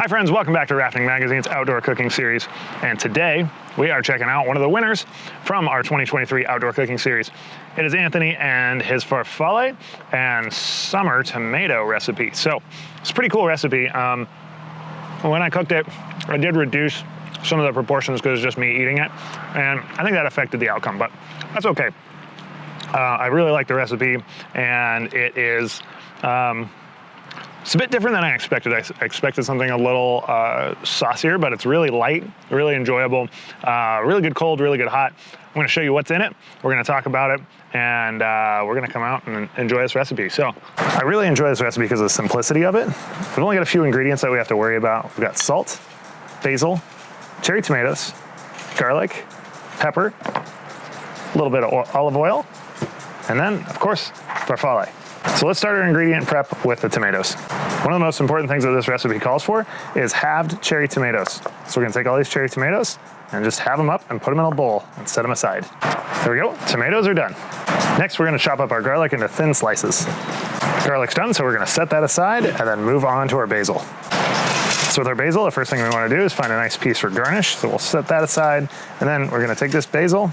Hi friends, welcome back to Rafting Magazine's Outdoor Cooking Series. And today we are checking out one of the winners from our 2023 Outdoor Cooking Series. It is Anthony and his Farfalle and summer tomato recipe. So it's a pretty cool recipe. When I cooked it, I did reduce some of the proportions because it's just me eating it. And I think that affected the outcome, but that's okay. I really like the recipe, and it is, it's a bit different than I expected. I expected something a little saucier, but it's really light, really enjoyable, really good cold, really good hot. I'm gonna show you what's in it. We're gonna talk about it, and we're gonna come out and enjoy this recipe. So I really enjoy this recipe because of the simplicity of it. We've only got a few ingredients that we have to worry about. We've got salt, basil, cherry tomatoes, garlic, pepper, a little bit of olive oil, and then, of course, farfalle. So let's start our ingredient prep with the tomatoes. One of the most important things that this recipe calls for is halved cherry tomatoes. So we're gonna take all these cherry tomatoes and just halve them up and put them in a bowl and set them aside. There we go, tomatoes are done. Next, we're gonna chop up our garlic into thin slices. Garlic's done, so we're gonna set that aside and then move on to our basil. So with our basil, the first thing we wanna do is find a nice piece for garnish. So we'll set that aside, and then we're gonna take this basil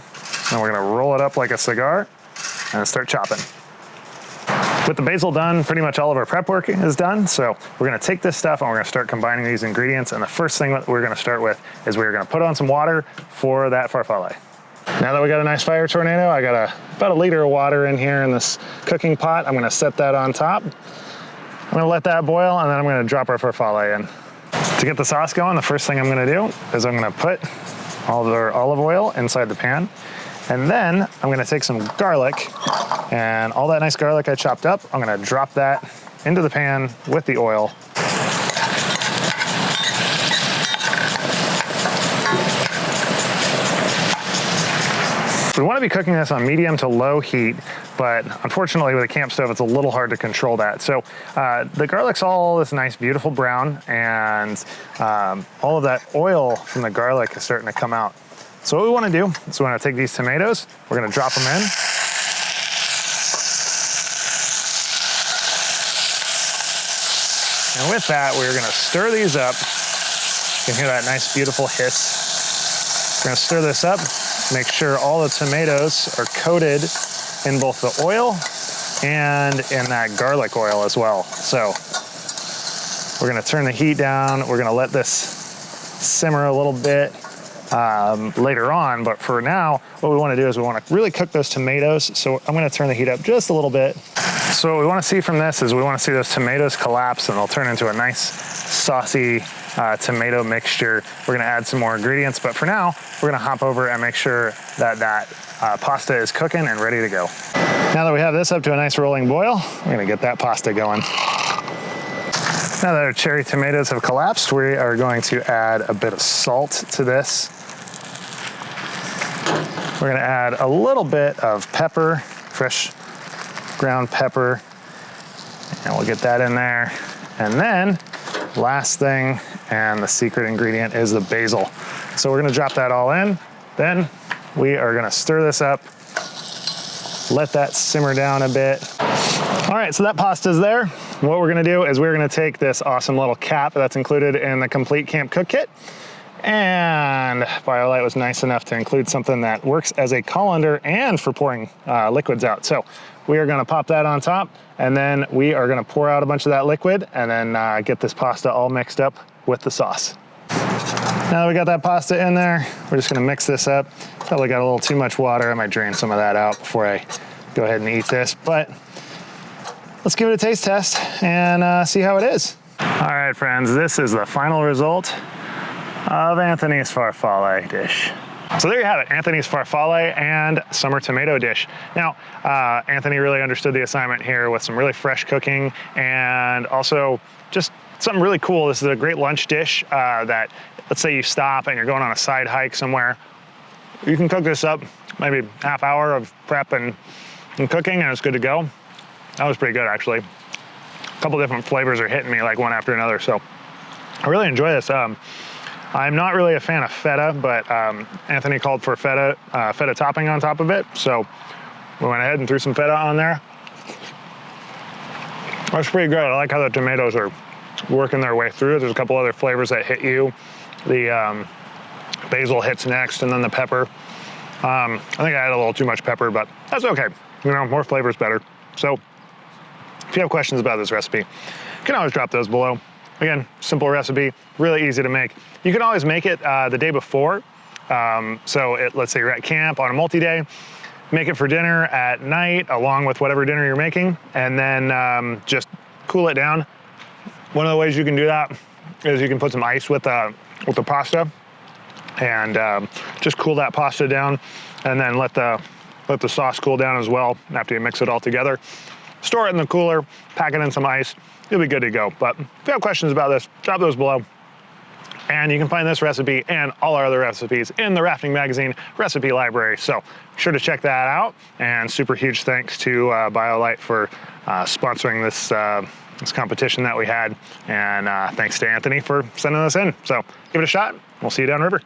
and we're gonna roll it up like a cigar and start chopping. With the basil done, pretty much all of our prep work is done. So we're gonna take this stuff and we're gonna start combining these ingredients. And the first thing that we're gonna start with is we're gonna put on some water for that farfalle. Now that we got a nice fire tornado, I got about a liter of water in here in this cooking pot. I'm gonna set that on top. I'm gonna let that boil, and then I'm gonna drop our farfalle in. To get the sauce going, the first thing I'm gonna do is I'm gonna put all of our olive oil inside the pan. And then I'm gonna take some garlic, and all that nice garlic I chopped up, I'm gonna drop that into the pan with the oil. We wanna be cooking this on medium to low heat, but unfortunately with a camp stove, it's a little hard to control that. So the garlic's all this nice, beautiful brown, and all of that oil from the garlic is starting to come out. So what we wanna do is we wanna take these tomatoes, we're gonna drop them in. And with that, we're gonna stir these up. You can hear that nice, beautiful hiss. We're gonna stir this up, make sure all the tomatoes are coated in both the oil and in that garlic oil as well. So we're gonna turn the heat down. We're gonna let this simmer a little bit later on, but for now, what we wanna do is we wanna really cook those tomatoes. So I'm gonna turn the heat up just a little bit. So what we wanna see from this is we wanna see those tomatoes collapse, and they'll turn into a nice saucy tomato mixture. We're gonna add some more ingredients, but for now, we're gonna hop over and make sure that pasta is cooking and ready to go. Now that we have this up to a nice rolling boil, we're gonna get that pasta going. Now that our cherry tomatoes have collapsed, we are going to add a bit of salt to this. We're gonna add a little bit of pepper, fresh ground pepper, and we'll get that in there. And then, last thing, and the secret ingredient is the basil. So we're gonna drop that all in. Then we are gonna stir this up, let that simmer down a bit. All right, so that pasta's there. What we're gonna do is we're gonna take this awesome little cap that's included in the complete camp cook kit, and BioLite was nice enough to include something that works as a colander and for pouring liquids out. So we are gonna pop that on top, and then we are gonna pour out a bunch of that liquid, and then get this pasta all mixed up with the sauce. Now that we got that pasta in there, we're just gonna mix this up. Probably got a little too much water. I might drain some of that out before I go ahead and eat this, but let's give it a taste test and see how it is. All right, friends, this is the final result of Anthony's farfalle dish. So there you have it, Anthony's farfalle and summer tomato dish. Now, Anthony really understood the assignment here with some really fresh cooking, and also just something really cool. This is a great lunch dish that, let's say you stop and you're going on a side hike somewhere. You can cook this up, maybe half hour of prep and cooking, and it's good to go. That was pretty good, actually. A couple different flavors are hitting me like one after another, so I really enjoy this. I'm not really a fan of feta, but Anthony called for feta topping on top of it, so we went ahead and threw some feta on there. That's pretty good. I like how the tomatoes are working their way through. There's a couple other flavors that hit you. The basil hits next, and then the pepper. I think I had a little too much pepper, but that's okay. You know, more flavor is better. So if you have questions about this recipe, you can always drop those below. Again, simple recipe, really easy to make. You can always make it the day before. Let's say you're at camp on a multi-day, make it for dinner at night along with whatever dinner you're making, and then just cool it down. One of the ways you can do that is you can put some ice with the pasta and just cool that pasta down, and then let the sauce cool down as well after you mix it all together. Store it in the cooler, pack it in some ice, you'll be good to go. But if you have questions about this, drop those below. And you can find this recipe and all our other recipes in the Rafting Magazine recipe library. So be sure to check that out. And super huge thanks to BioLite for sponsoring this competition that we had. And thanks to Anthony for sending this in. So give it a shot. We'll see you downriver.